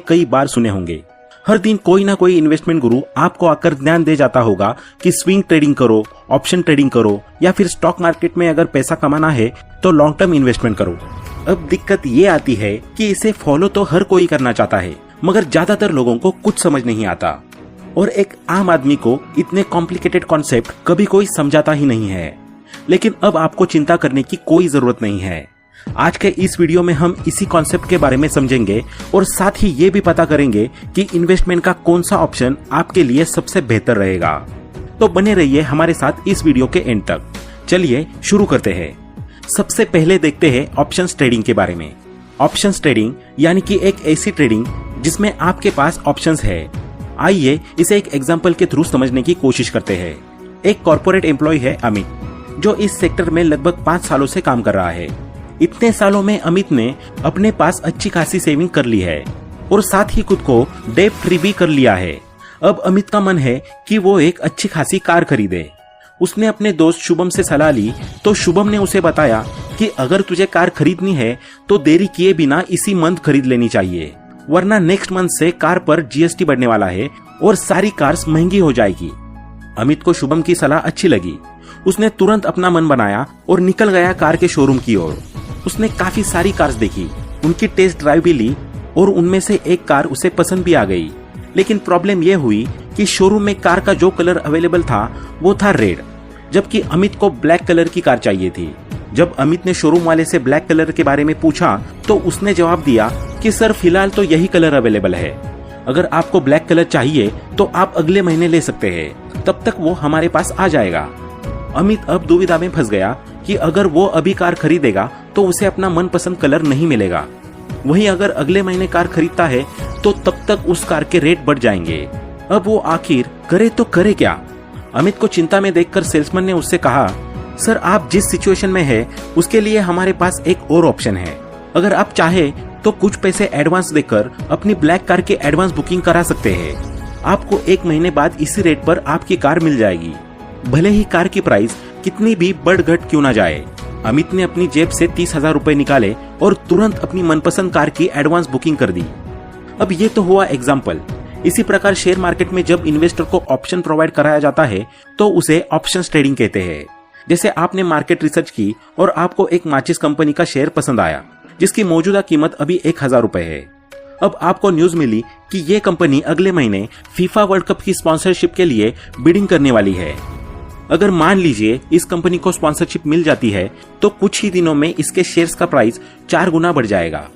कई बार सुने होंगे। हर दिन कोई ना कोई इन्वेस्टमेंट गुरु आपको आकर ज्ञान दे जाता होगा कि स्विंग ट्रेडिंग करो, ऑप्शन ट्रेडिंग करो, या फिर स्टॉक मार्केट में अगर पैसा कमाना है तो लॉन्ग टर्म इन्वेस्टमेंट करो। अब दिक्कत ये आती है कि इसे फॉलो तो हर कोई करना चाहता है, मगर ज्यादातर लोगों को कुछ समझ नहीं आता और एक आम आदमी को इतने कॉम्प्लिकेटेड कॉन्सेप्ट कभी कोई समझाता ही नहीं है। लेकिन अब आपको चिंता करने की कोई जरूरत नहीं है। आज के इस वीडियो में हम इसी कॉन्सेप्ट के बारे में समझेंगे और साथ ही ये भी पता करेंगे कि इन्वेस्टमेंट का कौन सा ऑप्शन आपके लिए सबसे बेहतर रहेगा। तो बने रहिए हमारे साथ इस वीडियो के एंड तक। चलिए शुरू करते हैं। सबसे पहले देखते हैं ऑप्शंस ट्रेडिंग के बारे में। ऑप्शंस ट्रेडिंग यानी कि एक ऐसी ट्रेडिंग जिसमें आपके पास ऑप्शंस है। आइए इसे एक एग्जांपल के थ्रू समझने की कोशिश करते हैं। एक कॉर्पोरेट एम्प्लॉय है अमित, जो इस सेक्टर में लगभग 5 सालों से काम कर रहा है। इतने सालों में अमित ने अपने पास अच्छी खासी सेविंग कर ली है और साथ ही खुद को डेट फ्री भी कर लिया है। अब अमित का मन है कि वो एक अच्छी खासी कार खरीदे। उसने अपने दोस्त शुभम से सलाह ली तो शुभम ने उसे बताया कि अगर तुझे कार खरीदनी है तो देरी किए बिना इसी मंथ खरीद लेनी चाहिए, वरना नेक्स्ट मंथ से कार पर जीएसटी बढ़ने वाला है और सारी कार्स महंगी हो जाएगी। अमित को शुभम की सलाह अच्छी लगी। उसने तुरंत अपना मन बनाया और निकल गया कार के शोरूम की ओर। उसने काफी सारी कार्स देखी, उनकी टेस्ट ड्राइव भी ली और उनमें से एक कार उसे पसंद भी आ गई। लेकिन प्रॉब्लम यह हुई कि शोरूम में कार का जो कलर अवेलेबल था वो था रेड, जबकि अमित को ब्लैक कलर की कार चाहिए थी। जब अमित ने शोरूम वाले से ब्लैक कलर के बारे में पूछा तो उसने जवाब दिया कि सर फिलहाल तो यही कलर अवेलेबल है, अगर आपको ब्लैक कलर चाहिए तो आप अगले महीने ले सकते हैं, तब तक वो हमारे पास आ जाएगा। अमित अब दुविधा में फंस गया कि अगर वो अभी कार खरीदेगा तो उसे अपना मनपसंद कलर नहीं मिलेगा, वहीं अगर अगले महीने कार खरीदता है तो तब तक उस कार के रेट बढ़ जाएंगे। अब वो आखिर करे तो करे क्या? अमित को चिंता में देखकर सेल्समैन ने उससे कहा, सर आप जिस सिचुएशन में है उसके लिए हमारे पास एक और ऑप्शन है। अगर आप चाहे तो कुछ पैसे एडवांस देकर अपनी ब्लैक कार की एडवांस बुकिंग करा सकते हैं। आपको 1 महीने बाद इसी रेट पर आपकी कार मिल जाएगी, भले ही कार की प्राइस कितनी भी बढ़ घट क्यों ना जाए। अमित ने अपनी जेब से 30,000 रुपए निकाले और तुरंत अपनी मनपसंद कार की एडवांस बुकिंग कर दी। अब ये तो हुआ एग्जाम्पल। इसी प्रकार शेयर मार्केट में जब इन्वेस्टर को ऑप्शन प्रोवाइड कराया जाता है तो उसे ऑप्शंस ट्रेडिंग कहते हैं। जैसे आपने मार्केट रिसर्च की और आपको एक माचिस कंपनी का शेयर पसंद आया जिसकी मौजूदा कीमत अभी 1,000 रुपए है। अब आपको न्यूज मिली कि ये कंपनी अगले महीने फीफा वर्ल्ड कप की स्पॉन्सरशिप के लिए बिडिंग करने वाली है। अगर मान लीजिए इस कंपनी को स्पॉन्सरशिप मिल जाती है तो कुछ ही दिनों में इसके शेयर्स का प्राइस 4 गुना बढ़ जाएगा।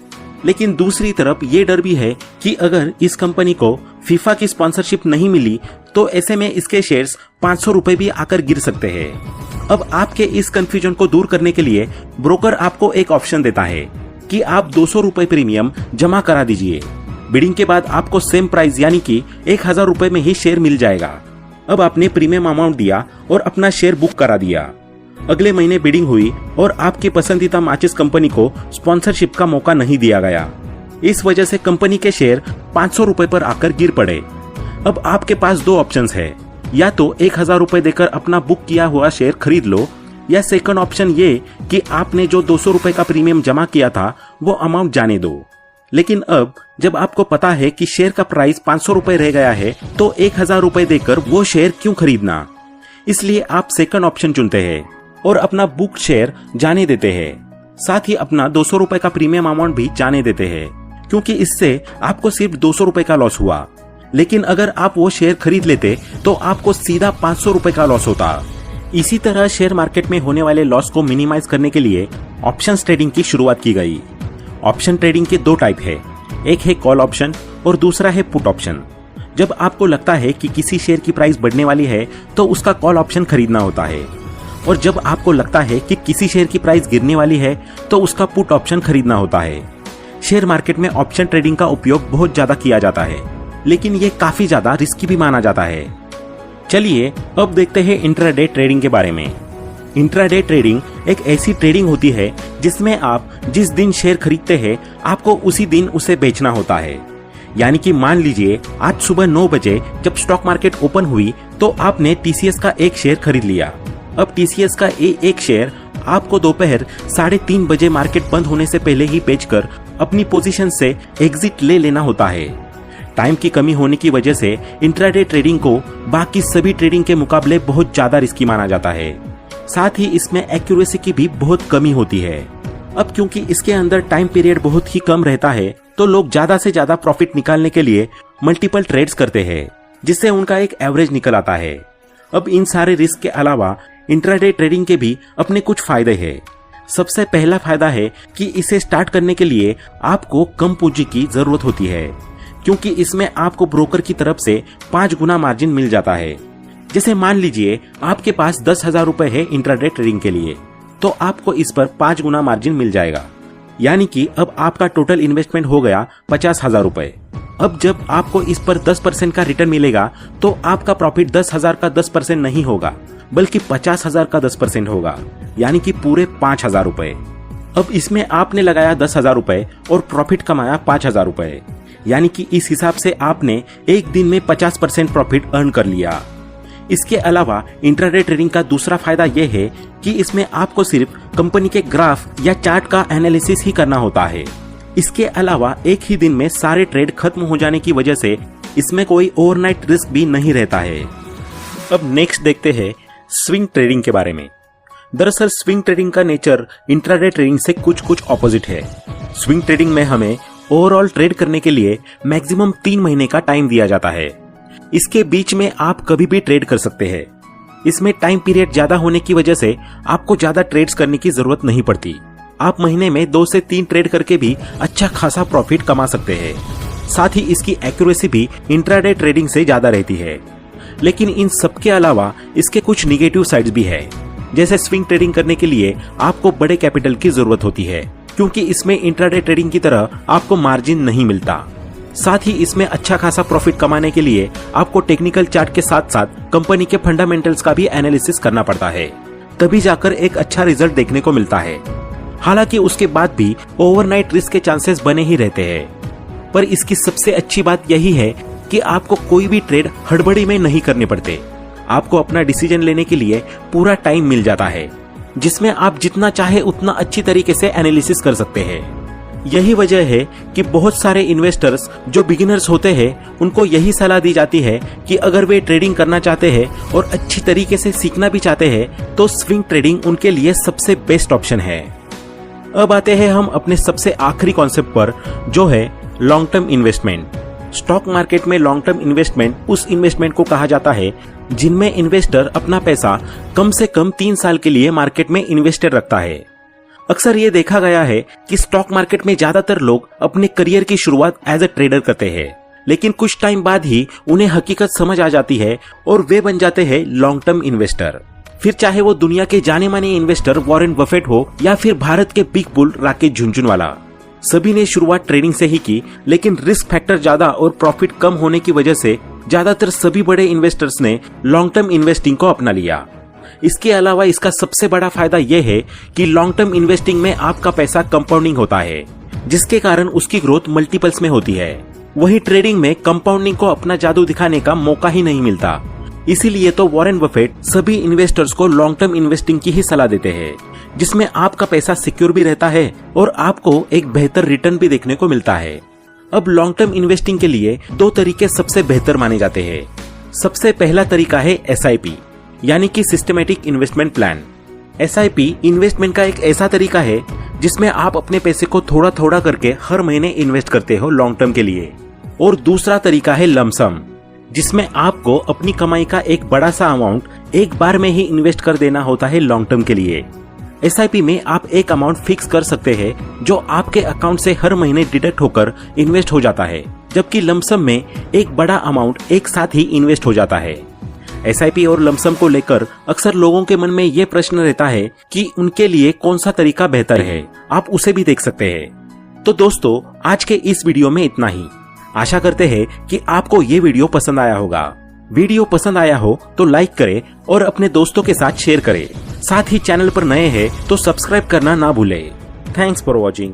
लेकिन दूसरी तरफ ये डर भी है कि अगर इस कंपनी को फीफा की स्पॉन्सरशिप नहीं मिली तो ऐसे में इसके शेयर्स 500 रुपए भी आकर गिर सकते हैं। अब आपके इस कंफ्यूजन को दूर करने के लिए ब्रोकर आपको एक ऑप्शन देता है कि आप 200 रुपए प्रीमियम जमा करा दीजिए। बिडिंग के बाद आपको सेम प्राइस यानी कि 1,000 रुपए में ही शेयर मिल जाएगा। अब आपने प्रीमियम अमाउंट दिया और अपना शेयर बुक करा दिया। अगले महीने बिडिंग हुई और आपकी पसंदीदा माचिस कंपनी को स्पॉन्सरशिप का मौका नहीं दिया गया। इस वजह से कंपनी के शेयर 500 रुपए पर आकर गिर पड़े। अब आपके पास 2 ऑप्शंस है, या तो 1,000 रुपए देकर अपना बुक किया हुआ शेयर खरीद लो, या सेकंड ऑप्शन ये कि आपने जो 200 रुपए का प्रीमियम जमा किया था वो अमाउंट जाने दो। लेकिन अब जब आपको पता है कि शेयर का प्राइस 500 रुपए रह गया है तो 1,000 रुपए देकर वो शेयर क्यों खरीदना? इसलिए आप सेकंड ऑप्शन चुनते हैं और अपना बुक शेयर जाने देते हैं, साथ ही अपना 200 रुपए का प्रीमियम अमाउंट भी जाने देते हैं, क्योंकि इससे आपको सिर्फ 200 रुपए का लॉस हुआ। लेकिन अगर आप वो शेयर खरीद लेते तो आपको सीधा 500 रुपए का लॉस होता। इसी तरह शेयर मार्केट में होने वाले लॉस को मिनिमाइज करने के लिए ऑप्शंस ट्रेडिंग की शुरुआत की गई। ऑप्शन ट्रेडिंग के 2 टाइप है, एक है कॉल ऑप्शन और दूसरा है पुट ऑप्शन। जब आपको लगता है कि किसी शेयर की प्राइस बढ़ने वाली है तो उसका कॉल ऑप्शन खरीदना होता है, और जब आपको लगता है कि किसी शेयर की प्राइस गिरने वाली है तो उसका पुट ऑप्शन खरीदना होता है। शेयर मार्केट में ऑप्शन ट्रेडिंग का उपयोग बहुत ज्यादा किया जाता है, लेकिन ये काफी ज्यादा रिस्की भी माना जाता है। चलिए अब देखते हैं इंट्राडे ट्रेडिंग के बारे में। इंट्राडे ट्रेडिंग एक ऐसी ट्रेडिंग होती है जिसमें आप जिस दिन शेयर खरीदते हैं आपको उसी दिन उसे बेचना होता है। यानी कि मान लीजिए आज सुबह 9 बजे जब स्टॉक मार्केट ओपन हुई तो आपने टीसीएस का एक शेयर खरीद लिया। अब टीसीएस का एक शेयर आपको दोपहर 3:30 बजे मार्केट बंद होने से पहले ही बेचकर अपनी पोजीशन से एग्जिट ले लेना होता है। टाइम की कमी होने की वजह से इंट्राडे ट्रेडिंग को बाकी सभी ट्रेडिंग के मुकाबले बहुत ज्यादा रिस्की माना जाता है। साथ ही इसमें एक्यूरेसी की भी बहुत कमी होती है। अब क्योंकि इसके अंदर टाइम पीरियड बहुत ही कम रहता है, तो लोग ज्यादा से ज्यादा प्रॉफिट निकालने के लिए मल्टीपल ट्रेड्स करते हैं, जिससे उनका एक एवरेज निकल आता है। अब इन सारे रिस्क के अलावा इंट्राडे ट्रेडिंग के भी अपने कुछ फायदे हैं। सबसे पहला फायदा है कि इसे स्टार्ट करने के लिए आपको कम पूंजी की जरूरत होती है, क्योंकि इसमें आपको ब्रोकर की तरफ से 5 गुना मार्जिन मिल जाता है। जैसे मान लीजिए आपके पास 10,000 रुपए है इंट्राडे ट्रेडिंग के लिए, तो आपको इस पर 5 गुना मार्जिन मिल जाएगा, यानी कि अब आपका टोटल इन्वेस्टमेंट हो गया 50,000 रुपए। अब जब आपको इस पर 10% का रिटर्न मिलेगा, तो आपका प्रॉफिट 10,000 का 10% नहीं होगा, बल्कि 50,000 का 10% होगा, यानी कि पूरे 5,000 रुपए। अब इसमें आपने लगाया 10,000 रुपए और प्रॉफिट कमाया 5,000 रुपए, यानी कि इस हिसाब से आपने एक दिन में 50% प्रॉफिट अर्न कर लिया। इसके अलावा इंट्राडे ट्रेडिंग का दूसरा फायदा यह है कि इसमें आपको सिर्फ कंपनी के ग्राफ या चार्ट का एनालिसिस ही करना होता है। इसके अलावा एक ही दिन में सारे ट्रेड खत्म हो जाने की वजह से इसमें कोई ओवरनाइट रिस्क भी नहीं रहता है। अब नेक्स्ट देखते हैं स्विंग ट्रेडिंग के बारे में। दरअसल स्विंग ट्रेडिंग का नेचर इंट्राडे ट्रेडिंग से कुछ ऑपोजिट है। स्विंग ट्रेडिंग में हमें ओवरऑल ट्रेड करने के लिए मैक्सिमम 3 महीने का टाइम दिया जाता है। इसके बीच में आप कभी भी ट्रेड कर सकते हैं। इसमें टाइम पीरियड ज्यादा होने की वजह से आपको ज्यादा ट्रेड्स करने की जरूरत नहीं पड़ती। आप महीने में 2 से 3 ट्रेड करके भी अच्छा खासा प्रॉफिट कमा सकते हैं। साथ ही इसकी एक्यूरेसी भी इंट्राडे ट्रेडिंग से ज्यादा रहती है। लेकिन इन सब के अलावा इसके कुछ निगेटिव साइड्स भी है। जैसे स्विंग ट्रेडिंग करने के लिए आपको बड़े कैपिटल की जरूरत होती है, क्योंकि इसमें इंट्राडे ट्रेडिंग की तरह आपको मार्जिन नहीं मिलता। साथ ही इसमें अच्छा खासा प्रॉफिट कमाने के लिए आपको टेक्निकल चार्ट के साथ साथ कंपनी के फंडामेंटल्स का भी एनालिसिस करना पड़ता है, तभी जाकर एक अच्छा रिजल्ट देखने को मिलता है। हालांकि उसके बाद भी ओवरनाइट रिस्क के चांसेस बने ही रहते हैं, पर इसकी सबसे अच्छी बात यही है कि आपको कोई भी ट्रेड हड़बड़ी में नहीं करने पड़ते। आपको अपना डिसीजन लेने के लिए पूरा टाइम मिल जाता है, जिसमें आप जितना चाहे उतना अच्छी तरीके से एनालिसिस कर सकते हैं। यही वजह है कि बहुत सारे इन्वेस्टर्स जो बिगिनर्स होते हैं, उनको यही सलाह दी जाती है कि अगर वे ट्रेडिंग करना चाहते हैं और अच्छी तरीके से सीखना भी चाहते हैं, तो स्विंग ट्रेडिंग उनके लिए सबसे बेस्ट ऑप्शन है। अब आते हैं हम अपने सबसे आखिरी कॉन्सेप्ट पर, जो है long term investment. Stock market में लॉन्ग टर्म इन्वेस्टमेंट उस इन्वेस्टमेंट को कहा जाता है जिनमें इन्वेस्टर अपना पैसा कम से कम 3 साल के लिए मार्केट में इन्वेस्टेड रखता है। अक्सर ये देखा गया है कि स्टॉक मार्केट में ज्यादातर लोग अपने करियर की शुरुआत एज अ ट्रेडर करते हैं, लेकिन कुछ टाइम बाद ही उन्हें हकीकत समझ आ जाती है और वे बन जाते हैं लॉन्ग टर्म इन्वेस्टर। फिर चाहे वो दुनिया के जाने माने इन्वेस्टर वॉरेन बफेट हो या फिर भारत के बिग बुल राकेश झुनझुनवाला, सभी ने शुरुआत ट्रेडिंग से ही की, लेकिन रिस्क फैक्टर ज्यादा और प्रॉफिट कम होने की वजह से ज्यादातर सभी बड़े इन्वेस्टर्स ने लॉन्ग टर्म इन्वेस्टिंग को अपना लिया। इसके अलावा इसका सबसे बड़ा फायदा यह है कि लॉन्ग टर्म इन्वेस्टिंग में आपका पैसा कंपाउंडिंग होता है, जिसके कारण उसकी ग्रोथ मल्टीपल्स में होती है। वहीं ट्रेडिंग में कंपाउंडिंग को अपना जादू दिखाने का मौका ही नहीं मिलता। इसीलिए तो वॉरेन बफेट सभी इन्वेस्टर्स को लॉन्ग टर्म इन्वेस्टिंग की ही सलाह देते हैं, जिसमें आपका पैसा सिक्योर भी रहता है और आपको एक बेहतर रिटर्न भी देखने को मिलता है। अब लॉन्ग टर्म इन्वेस्टिंग के लिए 2 तरीके सबसे बेहतर माने जाते हैं। सबसे पहला तरीका है SIP, यानी कि systematic investment plan. SIP investment का एक ऐसा तरीका है जिसमें आप अपने पैसे को थोड़ा थोड़ा करके हर महीने इन्वेस्ट करते हो लॉन्ग टर्म के लिए। और दूसरा तरीका है लमसम, जिसमें आपको अपनी कमाई का एक बड़ा सा अमाउंट एक बार में ही इन्वेस्ट कर देना होता है लॉन्ग टर्म के लिए। SIP में आप एक अमाउंट फिक्स कर सकते हैं जो आपके अकाउंट से हर महीने डिडक्ट होकर इन्वेस्ट हो जाता है, जबकि लमसम में एक बड़ा अमाउंट एक साथ ही इन्वेस्ट हो जाता है। SIP और लमसम को लेकर अक्सर लोगों के मन में ये प्रश्न रहता है कि उनके लिए कौन सा तरीका बेहतर है। आप उसे भी देख सकते हैं। तो दोस्तों, आज के इस वीडियो में इतना ही। आशा करते हैं कि आपको ये वीडियो पसंद आया होगा। वीडियो पसंद आया हो तो लाइक करें और अपने दोस्तों के साथ शेयर करें। साथ ही चैनल पर नए हैं तो सब्सक्राइब करना ना भूलें। Thanks for watching.